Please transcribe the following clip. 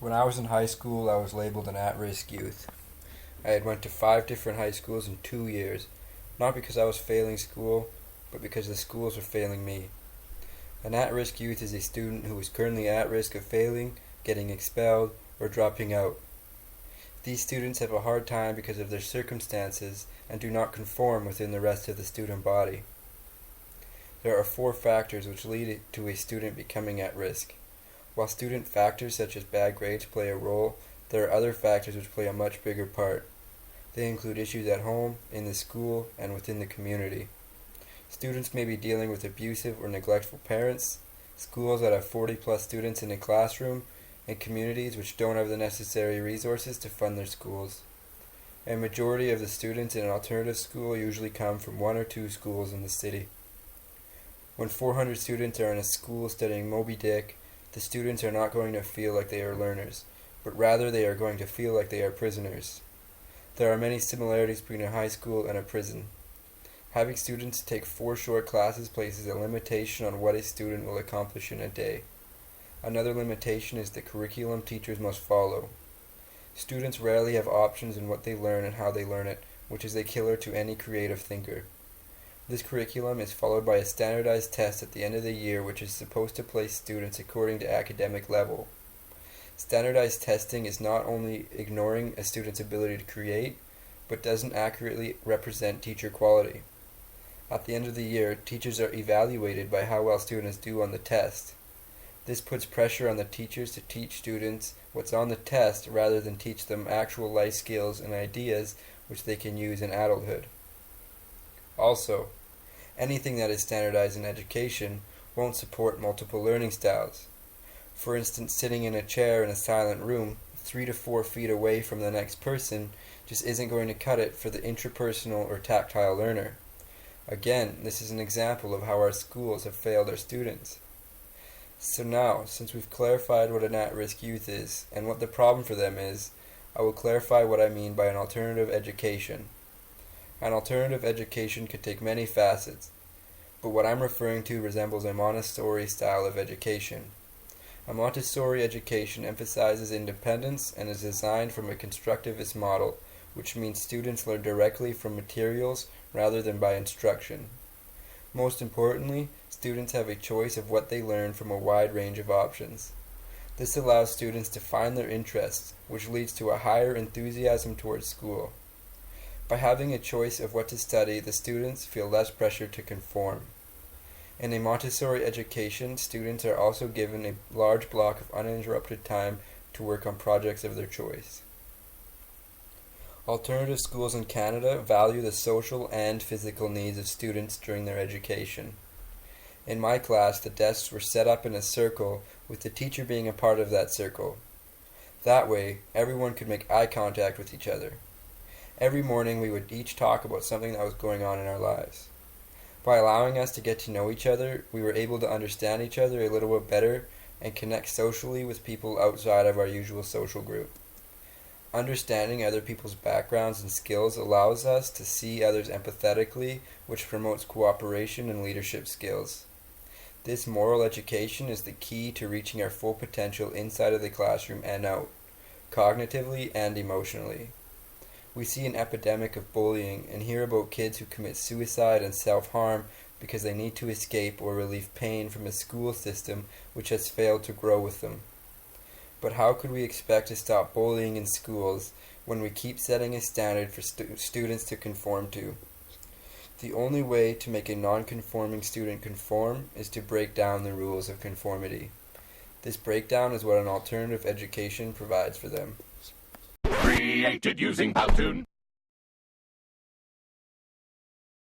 When I was in high school, I was labeled an at-risk youth. I had went to 5 different high schools in 2 years, not because I was failing school, but because the schools were failing me. An at-risk youth is a student who is currently at risk of failing, getting expelled, or dropping out. These students have a hard time because of their circumstances and do not conform within the rest of the student body. There are 4 factors which lead to a student becoming at risk. While student factors such as bad grades play a role, there are other factors which play a much bigger part. They include issues at home, in the school, and within the community. Students may be dealing with abusive or neglectful parents, schools that have 40+ students in a classroom, and communities which don't have the necessary resources to fund their schools. A majority of the students in an alternative school usually come from 1 or 2 schools in the city. When 400 students are in a school studying Moby Dick, the students are not going to feel like they are learners, but rather they are going to feel like they are prisoners. There are many similarities between a high school and a prison. Having students take 4 short classes places a limitation on what a student will accomplish in a day. Another limitation is the curriculum teachers must follow. Students rarely have options in what they learn and how they learn it, which is a killer to any creative thinker. This curriculum is followed by a standardized test at the end of the year which is supposed to place students according to academic level. Standardized testing is not only ignoring a student's ability to create, but doesn't accurately represent teacher quality. At the end of the year, teachers are evaluated by how well students do on the test. This puts pressure on the teachers to teach students what's on the test rather than teach them actual life skills and ideas which they can use in adulthood. Also, anything that is standardized in education won't support multiple learning styles. For instance, sitting in a chair in a silent room 3 to 4 feet away from the next person just isn't going to cut it for the intrapersonal or tactile learner. Again, this is an example of how our schools have failed our students. So now, since we've clarified what an at-risk youth is and what the problem for them is, I will clarify what I mean by an alternative education. An alternative education could take many facets, but what I'm referring to resembles a Montessori style of education. A Montessori education emphasizes independence and is designed from a constructivist model, which means students learn directly from materials rather than by instruction. Most importantly, students have a choice of what they learn from a wide range of options. This allows students to find their interests, which leads to a higher enthusiasm towards school. By having a choice of what to study, the students feel less pressure to conform. In a Montessori education, students are also given a large block of uninterrupted time to work on projects of their choice. Alternative schools in Canada value the social and physical needs of students during their education. In my class, the desks were set up in a circle, with the teacher being a part of that circle. That way, everyone could make eye contact with each other. Every morning we would each talk about something that was going on in our lives. By allowing us to get to know each other, we were able to understand each other a little bit better and connect socially with people outside of our usual social group. Understanding other people's backgrounds and skills allows us to see others empathetically, which promotes cooperation and leadership skills. This moral education is the key to reaching our full potential inside of the classroom and out, cognitively and emotionally. We see an epidemic of bullying and hear about kids who commit suicide and self-harm because they need to escape or relieve pain from a school system which has failed to grow with them. But how could we expect to stop bullying in schools when we keep setting a standard for students to conform to? The only way to make a non-conforming student conform is to break down the rules of conformity. This breakdown is what an alternative education provides for them. Created using Powtoon.